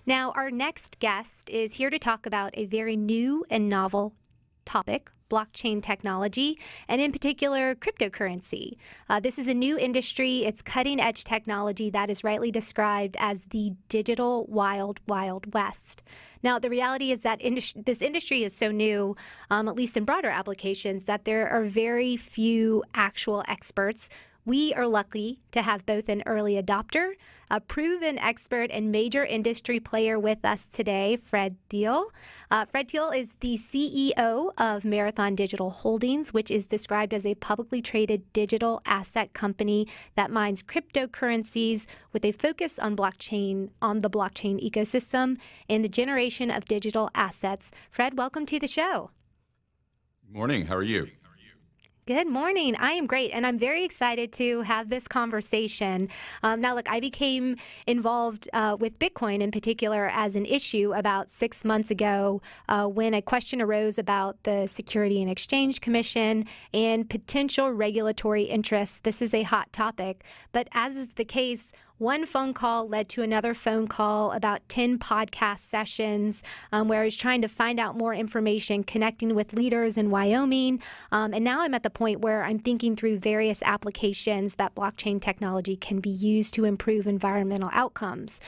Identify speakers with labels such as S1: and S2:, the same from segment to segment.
S1: Now, our next guest is here to talk about a very new and novel topic, blockchain technology, and in particular, cryptocurrency. This is a new industry. It's cutting edge technology that is rightly described as the digital wild, wild west. Now, the reality is that this industry is so new, at least in broader applications, that there are very few actual experts. We are lucky to have both an early adopter, a proven expert, and major industry player with us today, Fred Thiel. Fred Thiel is the CEO of Marathon Digital Holdings, which is described as a publicly traded digital asset company that mines cryptocurrencies with a focus on the blockchain ecosystem and the generation of digital assets. Fred, welcome to the show.
S2: Good morning. How are you?
S1: Good morning. I am great, and I'm very excited to have this conversation. Now, look, I became involved with Bitcoin in particular as an issue about 6 months ago when a question arose about the Security and Exchange Commission and potential regulatory interests. This is a hot topic, but as is the case, one phone call led to another phone call, about 10 podcast sessions where I was trying to find out more information, connecting with leaders in Wyoming. And now I'm at the point where I'm thinking through various applications that blockchain technology can be used to improve environmental outcomes.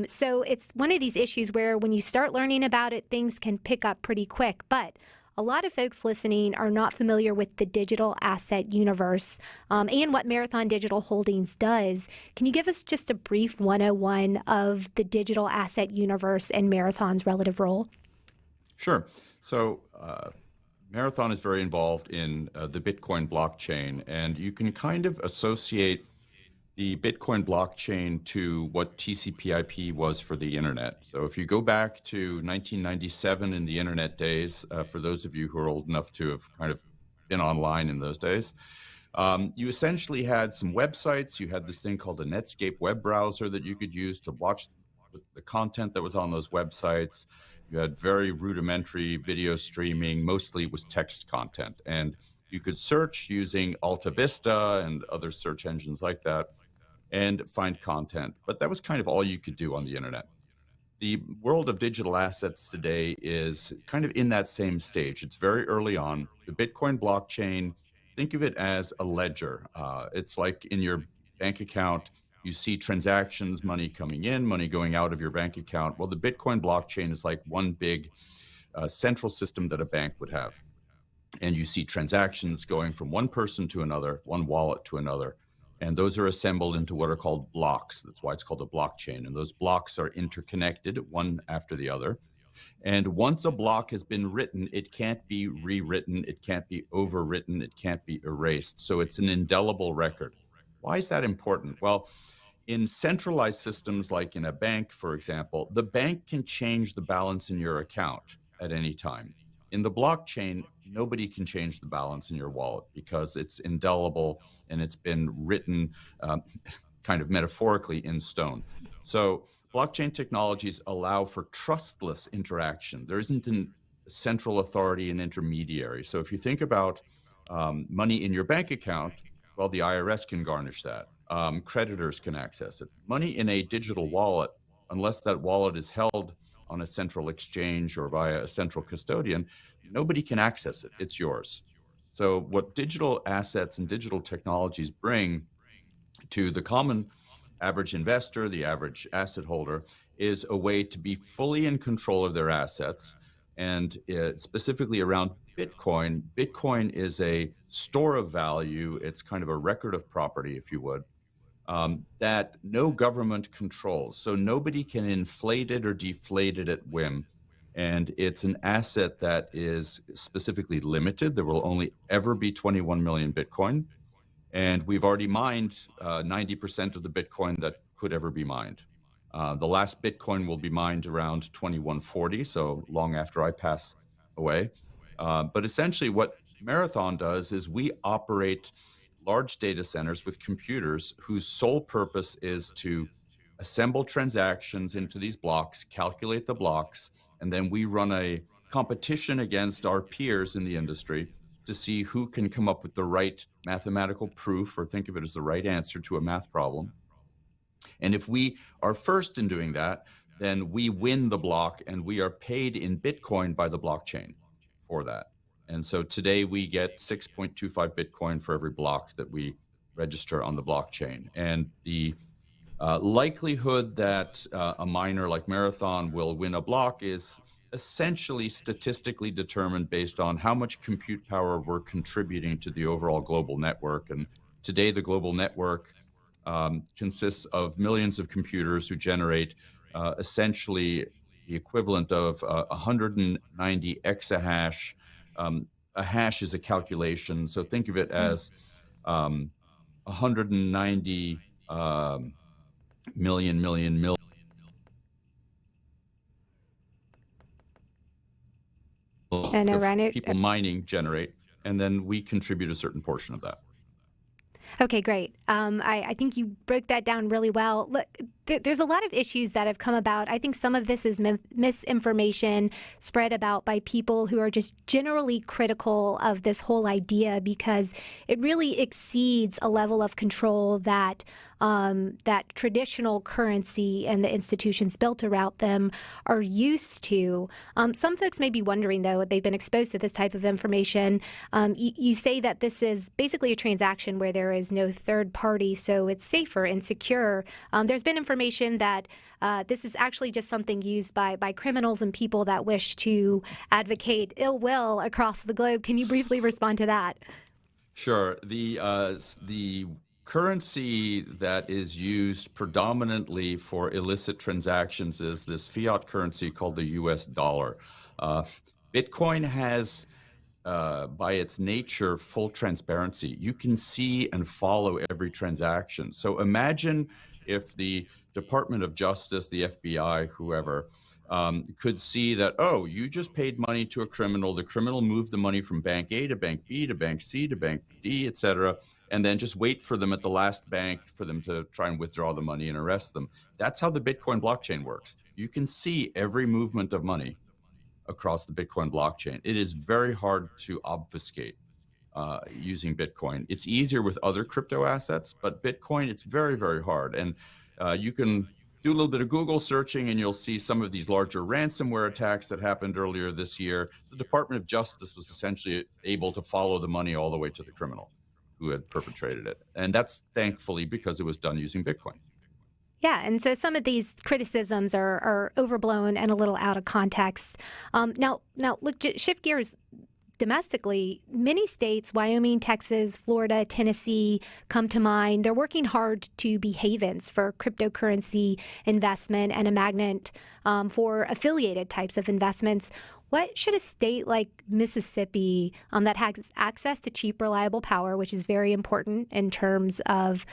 S1: So it's one of these issues where when you start learning about it, things can pick up pretty quick. But a lot of folks listening are not familiar with the digital asset universe and what Marathon Digital Holdings does. Can you give us just a brief 101 of the digital asset universe and Marathon's relative role?
S2: Sure. So Marathon is very involved in the Bitcoin blockchain, and you can kind of associate the Bitcoin blockchain to what TCP/IP was for the internet. So if you go back to 1997 in the internet days, for those of you who are old enough to have kind of been online in those days, you essentially had some websites. You had this thing called a Netscape web browser that you could use to watch the content that was on those websites. You had very rudimentary video streaming. Mostly it was text content. And you could search using Alta Vista and other search engines like that and find content. But that was kind of all you could do on the internet. The world of digital assets today is kind of in that same stage. It's very early on. The Bitcoin blockchain, think of it as a ledger. It's like in your bank account, you see transactions, money coming in, money going out of your bank account. Well, the Bitcoin blockchain is like one big central system that a bank would have. And you see transactions going from one person to another, one wallet to another. And those are assembled into what are called blocks. That's why it's called a blockchain. And those blocks are interconnected one after the other. And once a block has been written, it can't be rewritten, it can't be overwritten, it can't be erased. So it's an indelible record. Why is that important? Well, in centralized systems like in a bank, for example, the bank can change the balance in your account at any time. In the blockchain, nobody can change the balance in your wallet because it's indelible and it's been written kind of metaphorically in stone. So blockchain technologies allow for trustless interaction. There isn't a central authority and intermediary. So if you think about money in your bank account, well, the IRS can garnish that. Creditors can access it. Money in a digital wallet, unless that wallet is held on a central exchange or via a central custodian, nobody can access it. It's yours. So what digital assets and digital technologies bring to the common average investor, the average asset holder, is a way to be fully in control of their assets. And specifically around Bitcoin, Bitcoin is a store of value. It's kind of a record of property, if you would, that no government controls. So nobody can inflate it or deflate it at whim. And it's an asset that is specifically limited. There will only ever be 21 million Bitcoin. And we've already mined 90% of the Bitcoin that could ever be mined. The last Bitcoin will be mined around 2140, so long after I pass away. But essentially what Marathon does is we operate large data centers with computers whose sole purpose is to assemble transactions into these blocks, calculate the blocks, and then we run a competition against our peers in the industry to see who can come up with the right mathematical proof, or think of it as the right answer to a math problem. And if we are first in doing that, then we win the block and we are paid in Bitcoin by the blockchain for that. And so today we get 6.25 Bitcoin for every block that we register on the blockchain. And the likelihood that a miner like Marathon will win a block is essentially statistically determined based on how much compute power we're contributing to the overall global network. And today, the global network consists of millions of computers who generate essentially the equivalent of 190 exahash. A hash is a calculation, so think of it
S1: Mm.
S2: as 190 million
S1: And
S2: of
S1: around it.
S2: people mining generate, and then we contribute a certain portion of that.
S1: Okay, great. I think you broke that down really well. Look, there's a lot of issues that have come about. I think some of this is misinformation spread about by people who are just generally critical of this whole idea because it really exceeds a level of control that that traditional currency and the institutions built around them are used to. Some folks may be wondering, though, they've been exposed to this type of information. You say that this is basically a transaction where there is no third party, so it's safer and secure. There's been information that this is actually just something used by criminals and people that wish to advocate ill will across the globe. Can you briefly respond to that?
S2: Sure. The currency that is used predominantly for illicit transactions is this fiat currency called the US dollar. Uh, Bitcoin has, by its nature, full transparency. You can see and follow every transaction. So imagine if the Department of Justice, the FBI, whoever, could see that, oh, you just paid money to a criminal. The criminal moved the money from bank A to bank B to bank C to bank D, et cetera, and then just wait for them at the last bank for them to try and withdraw the money and arrest them. That's how the Bitcoin blockchain works. You can see every movement of money across the Bitcoin blockchain. It is very hard to obfuscate using Bitcoin. It's easier with other crypto assets, but Bitcoin, it's very, very hard. And you can do a little bit of Google searching and you'll see some of these larger ransomware attacks that happened earlier this year. The Department of Justice was essentially able to follow the money all the way to the criminal who had perpetrated it. And that's thankfully because it was done using Bitcoin.
S1: Yeah, and so some of these criticisms are overblown and a little out of context. Now, look, shift gears domestically. Many states, Wyoming, Texas, Florida, Tennessee, come to mind. They're working hard to be havens for cryptocurrency investment and a magnet for affiliated types of investments. What should a state like Mississippi, that has access to cheap, reliable power, which is very important in terms of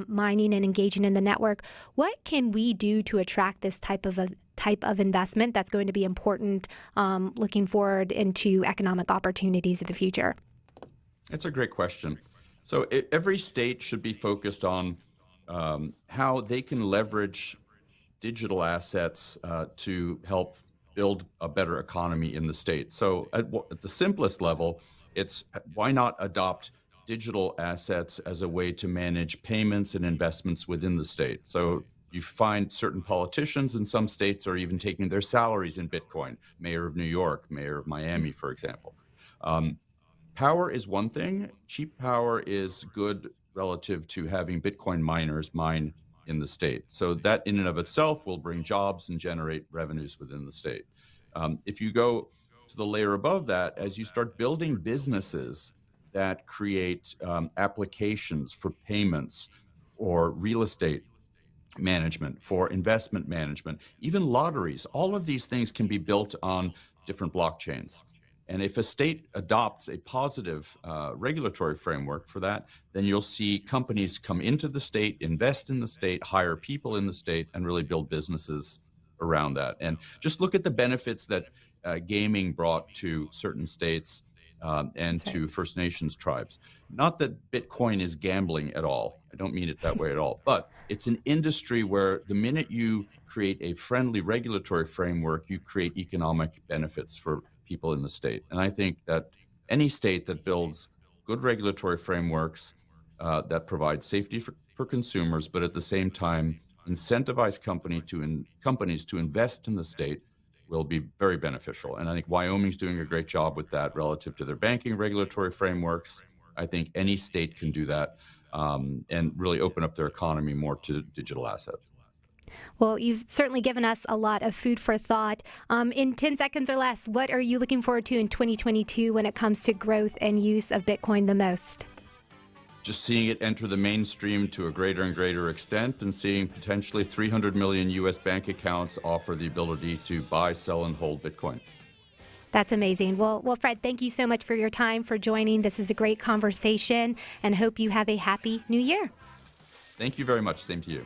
S1: mining and engaging in the network, what can we do to attract this type of investment that's going to be important looking forward into economic opportunities of the future?
S2: That's a great question. So every state should be focused on how they can leverage digital assets to help build a better economy in the state. So at the simplest level, it's why not adopt digital assets as a way to manage payments and investments within the state? So you find certain politicians in some states are even taking their salaries in Bitcoin. Mayor of New York, mayor of Miami, for example. Um, Power is one thing. Cheap power is good relative to having Bitcoin miners mine in the state. So that in and of itself will bring jobs and generate revenues within the state. If you go to the layer above that, as you start building businesses that create applications for payments or real estate management, for investment management, even lotteries, all of these things can be built on different blockchains. And if a state adopts a positive regulatory framework for that, then you'll see companies come into the state, invest in the state, hire people in the state, and really build businesses around that. And just look at the benefits that gaming brought to certain states and
S1: That's right.
S2: to First Nations tribes. Not that Bitcoin is gambling at all. I don't mean it that way at all. But it's an industry where the minute you create a friendly regulatory framework, you create economic benefits for people in the state. And I think that any state that builds good regulatory frameworks that provide safety for consumers, but at the same time incentivize companies to invest in the state will be very beneficial. And I think Wyoming's doing a great job with that relative to their banking regulatory frameworks. I think any state can do that, and really open up their economy more to digital assets.
S1: Well, you've certainly given us a lot of food for thought. In 10 seconds or less, what are you looking forward to in 2022 when it comes to growth and use of Bitcoin the most?
S2: Just seeing it enter the mainstream to a greater and greater extent, and seeing potentially 300 million US bank accounts offer the ability to buy, sell, and hold Bitcoin.
S1: That's amazing. Well, Fred, thank you so much for your time, for joining. This is a great conversation, and hope you have a happy new year.
S2: Thank you very much. Same to you.